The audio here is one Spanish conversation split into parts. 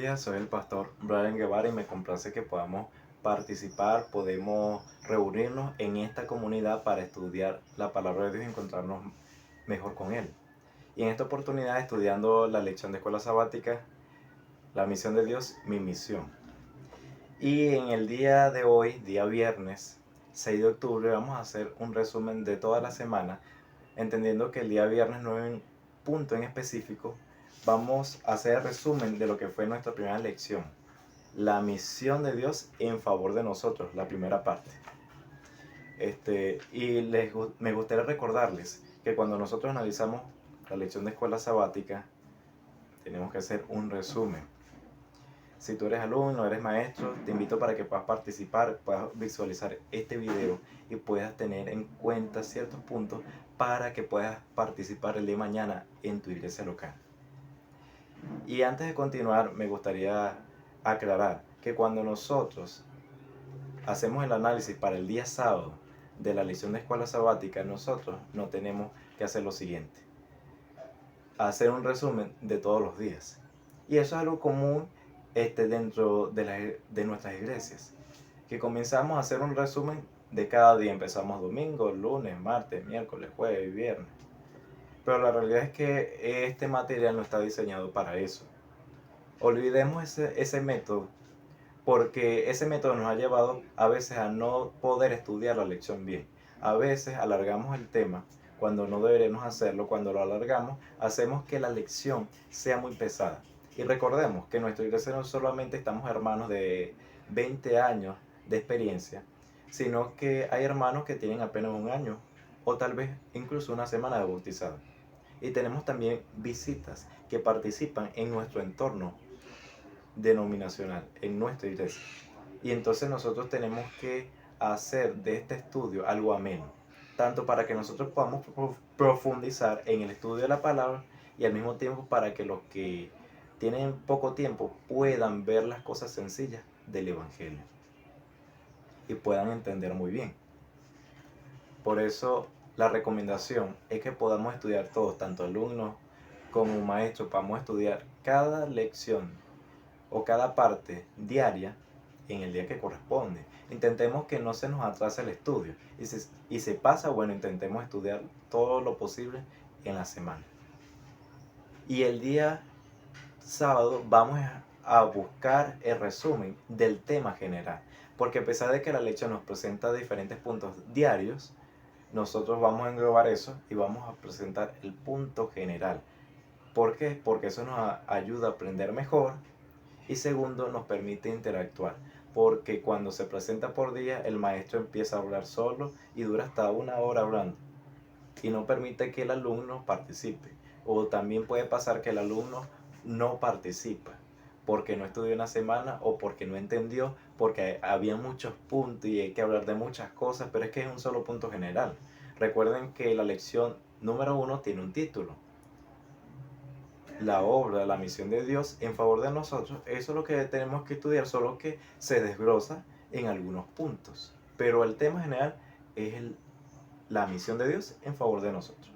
días, soy el pastor Brian Guevara y me complace que podamos participar, podemos reunirnos en esta comunidad para estudiar la palabra de Dios y encontrarnos mejor con Él. Y en esta oportunidad estudiando la lección de escuela sabática, la misión de Dios, mi misión. Y en el día de hoy, día viernes 6 de octubre, vamos a hacer un resumen de toda la semana, entendiendo que el día viernes no hay un punto en específico. Vamos a hacer el resumen de lo que fue nuestra primera lección, la misión de Dios en favor de nosotros, la primera parte. Me gustaría recordarles que cuando nosotros analizamos la lección de escuela sabática, tenemos que hacer un resumen. Si tú eres alumno, eres maestro, te invito para que puedas participar, puedas visualizar este video y puedas tener en cuenta ciertos puntos para que puedas participar el día de mañana en tu iglesia local. Y antes de continuar, me gustaría aclarar que cuando nosotros hacemos el análisis para el día sábado de la lección de escuela sabática, nosotros no tenemos que hacer lo siguiente: hacer un resumen de todos los días. Y eso es algo común dentro de nuestras iglesias, que comenzamos a hacer un resumen de cada día. Empezamos domingo, lunes, martes, miércoles, jueves y viernes. Pero la realidad es que este material no está diseñado para eso. Olvidemos ese método, porque ese método nos ha llevado a veces a no poder estudiar la lección bien. A veces alargamos el tema cuando no deberíamos hacerlo. Cuando lo alargamos, hacemos que la lección sea muy pesada. Y recordemos que en nuestra iglesia no solamente estamos hermanos de 20 años de experiencia, sino que hay hermanos que tienen apenas un año o tal vez incluso una semana de bautizado. Y tenemos también visitas que participan en nuestro entorno denominacional, en nuestra iglesia. Y entonces nosotros tenemos que hacer de este estudio algo ameno, tanto para que nosotros podamos profundizar en el estudio de la palabra y al mismo tiempo para que los que tienen poco tiempo puedan ver las cosas sencillas del Evangelio y puedan entender muy bien. Por eso la recomendación es que podamos estudiar todos, tanto alumnos como maestros, podamos estudiar cada lección o cada parte diaria en el día que corresponde. Intentemos que no se nos atrase el estudio. Y se pasa, bueno, intentemos estudiar todo lo posible en la semana. Y el día sábado vamos a buscar el resumen del tema general. Porque a pesar de que la lección nos presenta diferentes puntos diarios, nosotros vamos a englobar eso y vamos a presentar el punto general. ¿Por qué? Porque eso nos ayuda a aprender mejor. Y segundo, nos permite interactuar, porque cuando se presenta por día, el maestro empieza a hablar solo y dura hasta una hora hablando y no permite que el alumno participe. O también puede pasar que el alumno no participa porque no estudió una semana o porque no entendió, porque había muchos puntos y hay que hablar de muchas cosas, pero es que es un solo punto general. Recuerden que la lección número 1 tiene un título: la obra, la misión de Dios en favor de nosotros. Eso es lo que tenemos que estudiar, solo que se desglosa en algunos puntos. Pero el tema general es la misión de Dios en favor de nosotros.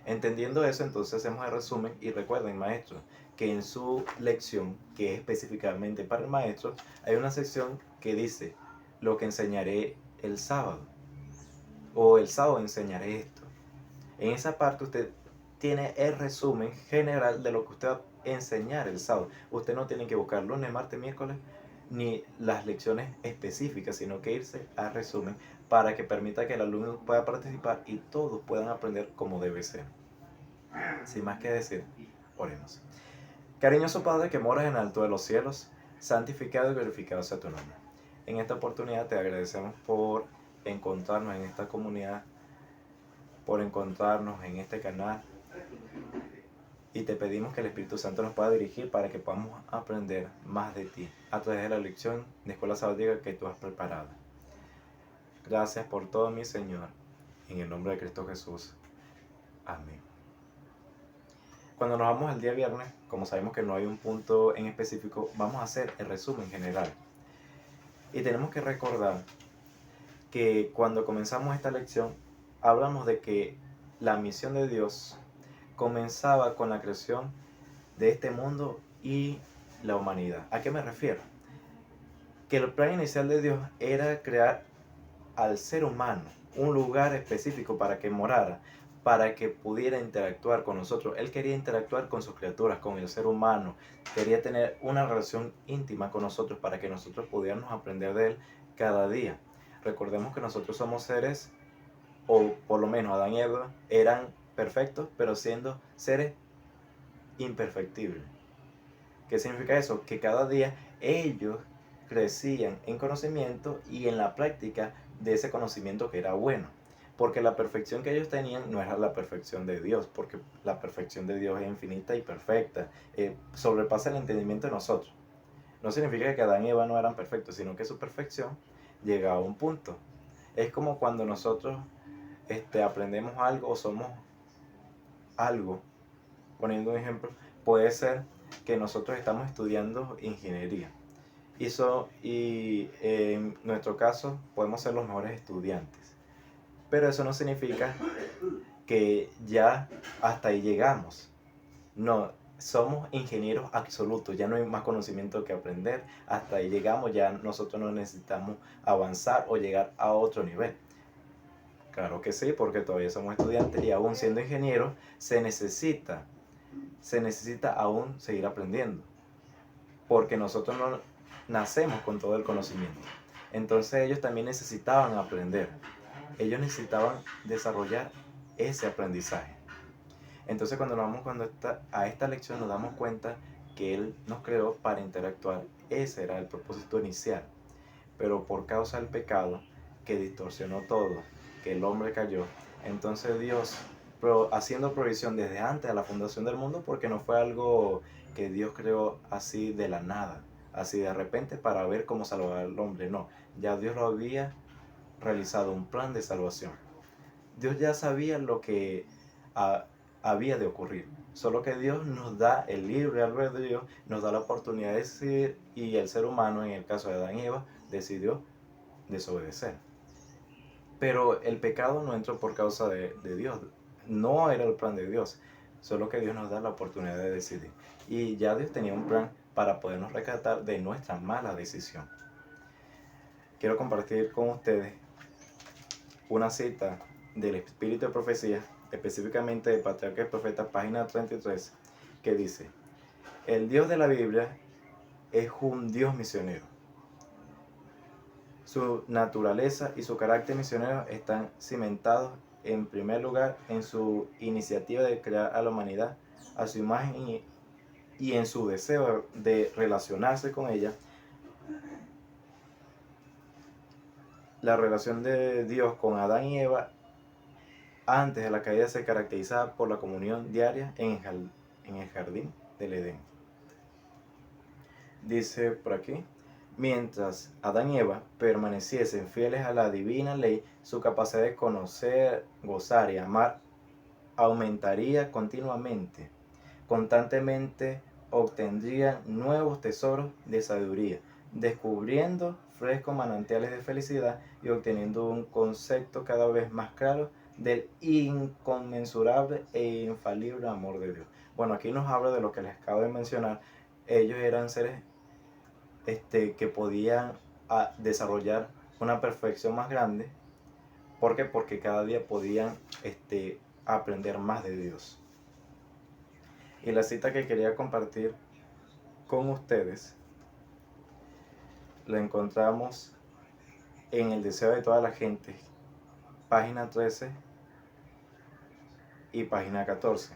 Entendiendo eso, entonces hacemos el resumen y recuerden, maestros, que en su lección, que es específicamente para el maestro, hay una sección que dice lo que enseñaré el sábado, o el sábado enseñaré esto. En esa parte usted tiene el resumen general de lo que usted va a enseñar el sábado. Usted no tiene que buscar lunes, martes, miércoles, ni las lecciones específicas, sino que irse al resumen para que permita que el alumno pueda participar y todos puedan aprender como debe ser. Sin más que decir, oremos. Cariñoso Padre que moras en alto de los cielos, santificado y glorificado sea tu nombre. En esta oportunidad te agradecemos por encontrarnos en esta comunidad, por encontrarnos en este canal, y te pedimos que el Espíritu Santo nos pueda dirigir para que podamos aprender más de ti a través de la lección de escuela sabática que tú has preparado. Gracias por todo, mi Señor, en el nombre de Cristo Jesús. Amén. Cuando nos vamos el día viernes, como sabemos que no hay un punto en específico, vamos a hacer el resumen general. Y tenemos que recordar que cuando comenzamos esta lección, hablamos de que la misión de Dios comenzaba con la creación de este mundo y la humanidad. ¿A qué me refiero? Que el plan inicial de Dios era crear al ser humano un lugar específico para que morara, para que pudiera interactuar con nosotros. Él quería interactuar con sus criaturas, con el ser humano, quería tener una relación íntima con nosotros para que nosotros pudiéramos aprender de él cada día. Recordemos que nosotros somos seres, o por lo menos Adán y Eva eran perfectos, pero siendo seres imperfectibles. ¿Qué significa eso? Que cada día ellos crecían en conocimiento y en la práctica de ese conocimiento que era bueno. Porque la perfección que ellos tenían no era la perfección de Dios, porque la perfección de Dios es infinita y perfecta, sobrepasa el entendimiento de nosotros. No significa que Adán y Eva no eran perfectos, sino que su perfección llega a un punto. Es como cuando nosotros aprendemos algo o somos algo, poniendo un ejemplo, puede ser que nosotros estamos estudiando ingeniería y en nuestro caso podemos ser los mejores estudiantes, pero eso no significa que ya hasta ahí llegamos. No, somos ingenieros absolutos, ya no hay más conocimiento que aprender, hasta ahí llegamos, ya nosotros no necesitamos avanzar o llegar a otro nivel. Claro que sí, porque todavía somos estudiantes y aún siendo ingenieros se necesita aún seguir aprendiendo, porque nosotros no nacemos con todo el conocimiento. Entonces ellos también necesitaban aprender, ellos necesitaban desarrollar ese aprendizaje. Entonces a esta lección nos damos cuenta que Él nos creó para interactuar, ese era el propósito inicial, pero por causa del pecado que distorsionó todo, que el hombre cayó, entonces Dios, haciendo provisión desde antes de la fundación del mundo, porque no fue algo que Dios creó así de la nada, así de repente para ver cómo salvar al hombre, no, ya Dios lo había realizado, un plan de salvación. Dios ya sabía lo que había de ocurrir, solo que Dios nos da el libre albedrío, nos da la oportunidad de decidir, y el ser humano, en el caso de Adán y Eva, decidió desobedecer. Pero el pecado no entró por causa de Dios, no era el plan de Dios, solo que Dios nos da la oportunidad de decidir. Y ya Dios tenía un plan para podernos rescatar de nuestra mala decisión. Quiero compartir con ustedes una cita del Espíritu de Profecía, específicamente de Patriarca y Profeta, página 33, que dice: el Dios de la Biblia es un Dios misionero. Su naturaleza y su carácter misionero están cimentados en primer lugar en su iniciativa de crear a la humanidad a su imagen y en su deseo de relacionarse con ella. La relación de Dios con Adán y Eva antes de la caída se caracterizaba por la comunión diaria en el jardín del Edén. Dice por aquí: mientras Adán y Eva permaneciesen fieles a la divina ley, su capacidad de conocer, gozar y amar aumentaría continuamente. Constantemente obtendrían nuevos tesoros de sabiduría, descubriendo frescos manantiales de felicidad y obteniendo un concepto cada vez más claro del inconmensurable e infalible amor de Dios. Bueno, aquí nos habla de lo que les acabo de mencionar. Ellos eran seres que podían desarrollar una perfección más grande. ¿Por qué? Porque cada día podían aprender más de Dios. Y la cita que quería compartir con ustedes la encontramos en El deseo de toda la gente, página 13 y página 14.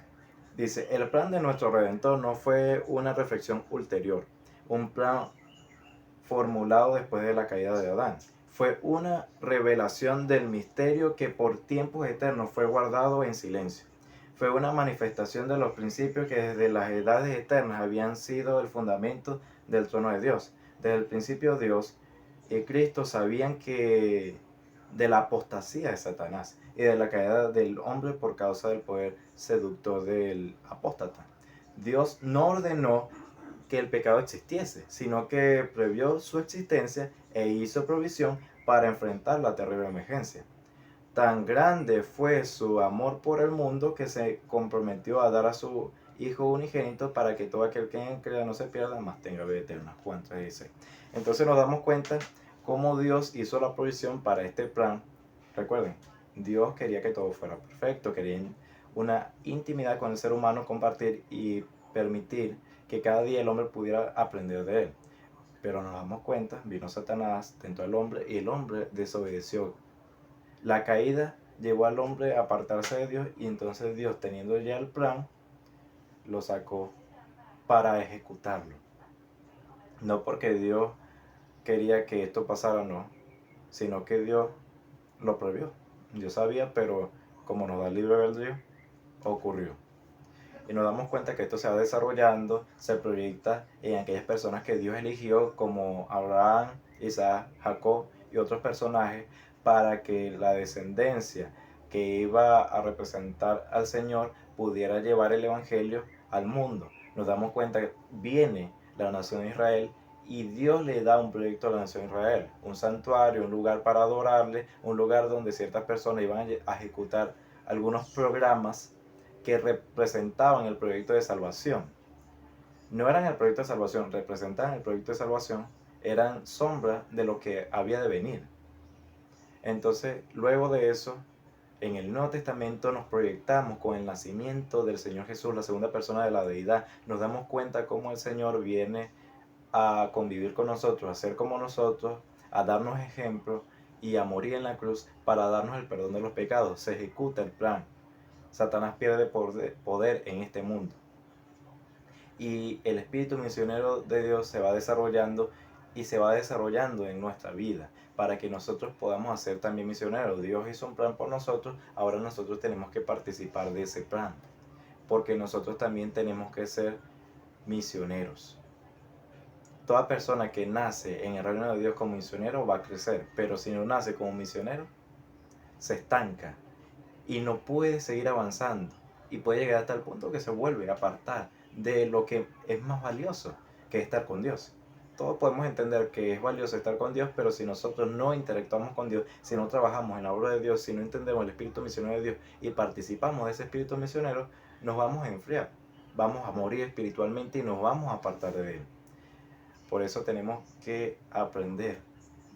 Dice: el plan de nuestro Redentor no fue una reflexión ulterior, un plan formulado después de la caída de Adán. Fue una revelación del misterio que por tiempos eternos fue guardado en silencio. Fue una manifestación de los principios que desde las edades eternas habían sido el fundamento del trono de Dios. Desde el principio Dios y Cristo sabían que de la apostasía de Satanás y de la caída del hombre por causa del poder seductor del apóstata. Dios no ordenó que el pecado existiese, sino que previó su existencia e hizo provisión para enfrentar la terrible emergencia. Tan grande fue su amor por el mundo que se comprometió a dar a su Hijo unigénito, para que todo aquel que en él crea no se pierda, mas tenga vida eterna. Juan 3:16. Entonces nos damos cuenta cómo Dios hizo la provisión para este plan. Recuerden, Dios quería que todo fuera perfecto, quería una intimidad con el ser humano, compartir y permitir que cada día el hombre pudiera aprender de él. Pero nos damos cuenta, vino Satanás, tentó al hombre y el hombre desobedeció. La caída llevó al hombre a apartarse de Dios y entonces Dios, teniendo ya el plan, lo sacó para ejecutarlo. No porque Dios quería que esto pasara, no, sino que Dios lo previó. Dios sabía, pero como nos da libre albedrío, ocurrió. Y nos damos cuenta que esto se va desarrollando, se proyecta en aquellas personas que Dios eligió, como Abraham, Isaac, Jacob y otros personajes, para que la descendencia que iba a representar al Señor pudiera llevar el Evangelio al mundo. Nos damos cuenta que viene la nación de Israel y Dios le da un proyecto a la nación de Israel, un santuario, un lugar para adorarle, un lugar donde ciertas personas iban a ejecutar algunos programas que representaban el proyecto de salvación. No eran el proyecto de salvación, representaban el proyecto de salvación, eran sombra de lo que había de venir. Entonces, luego de eso, en el Nuevo Testamento nos proyectamos con el nacimiento del Señor Jesús, la segunda persona de la deidad. Nos damos cuenta cómo el Señor viene a convivir con nosotros, a ser como nosotros, a darnos ejemplo y a morir en la cruz para darnos el perdón de los pecados. Se ejecuta el plan. Satanás pierde poder en este mundo. Y el espíritu misionero de Dios se va desarrollando y se va desarrollando en nuestra vida para que nosotros podamos ser también misioneros. Dios hizo un plan por nosotros, ahora nosotros tenemos que participar de ese plan, porque nosotros también tenemos que ser misioneros. Toda persona que nace en el reino de Dios como misionero va a crecer, pero si no nace como misionero, se estanca y no puede seguir avanzando y puede llegar hasta el punto que se vuelve a apartar de lo que es más valioso, que es estar con Dios. Todos podemos entender que es valioso estar con Dios, pero si nosotros no interactuamos con Dios, si no trabajamos en la obra de Dios, si no entendemos el espíritu misionero de Dios y participamos de ese espíritu misionero, nos vamos a enfriar, vamos a morir espiritualmente y nos vamos a apartar de Él. Por eso tenemos que aprender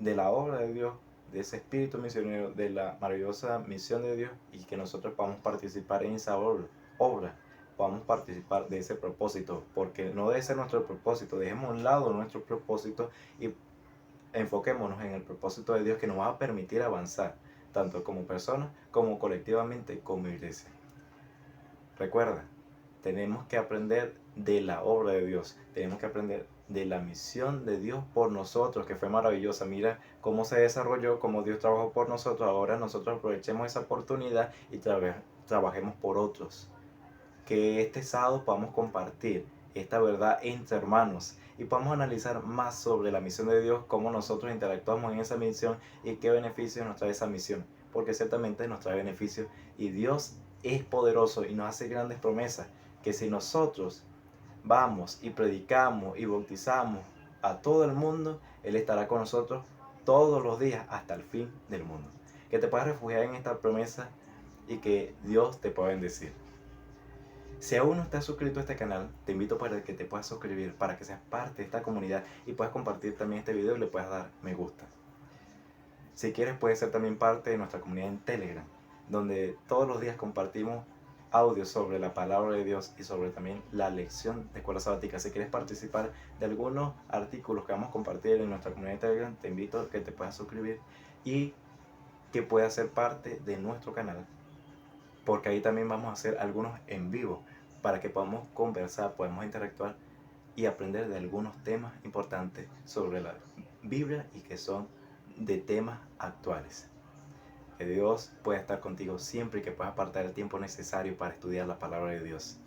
de la obra de Dios, de ese espíritu misionero, de la maravillosa misión de Dios, y que nosotros podamos participar en esa obra, podamos participar de ese propósito, porque no debe ser nuestro propósito. Dejemos a un lado nuestro propósito y enfoquémonos en el propósito de Dios, que nos va a permitir avanzar, tanto como personas, como colectivamente, como iglesia. Recuerda, tenemos que aprender de la obra de Dios, tenemos que aprender de la misión de Dios por nosotros, que fue maravillosa. Mira cómo se desarrolló, cómo Dios trabajó por nosotros. Ahora nosotros aprovechemos esa oportunidad y trabajemos por otros. Que este sábado podamos compartir esta verdad entre hermanos y podamos analizar más sobre la misión de Dios, cómo nosotros interactuamos en esa misión y qué beneficios nos trae esa misión, porque ciertamente nos trae beneficios y Dios es poderoso y nos hace grandes promesas, que si nosotros vamos y predicamos y bautizamos a todo el mundo, Él estará con nosotros todos los días hasta el fin del mundo. Que te puedas refugiar en esta promesa y que Dios te pueda bendecir. Si aún no estás suscrito a este canal, te invito para que te puedas suscribir, para que seas parte de esta comunidad y puedas compartir también este video y le puedas dar me gusta. Si quieres, puedes ser también parte de nuestra comunidad en Telegram, donde todos los días compartimos audios sobre la palabra de Dios y sobre también la lección de escuela sabática. Si quieres participar de algunos artículos que vamos a compartir en nuestra comunidad de Telegram, te invito a que te puedas suscribir y que puedas ser parte de nuestro canal, porque ahí también vamos a hacer algunos en vivo para que podamos conversar, podamos interactuar y aprender de algunos temas importantes sobre la Biblia y que son de temas actuales. Que Dios pueda estar contigo siempre y que puedas apartar el tiempo necesario para estudiar la palabra de Dios.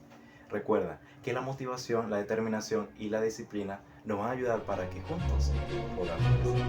Recuerda que la motivación, la determinación y la disciplina nos van a ayudar para que juntos podamos crecer.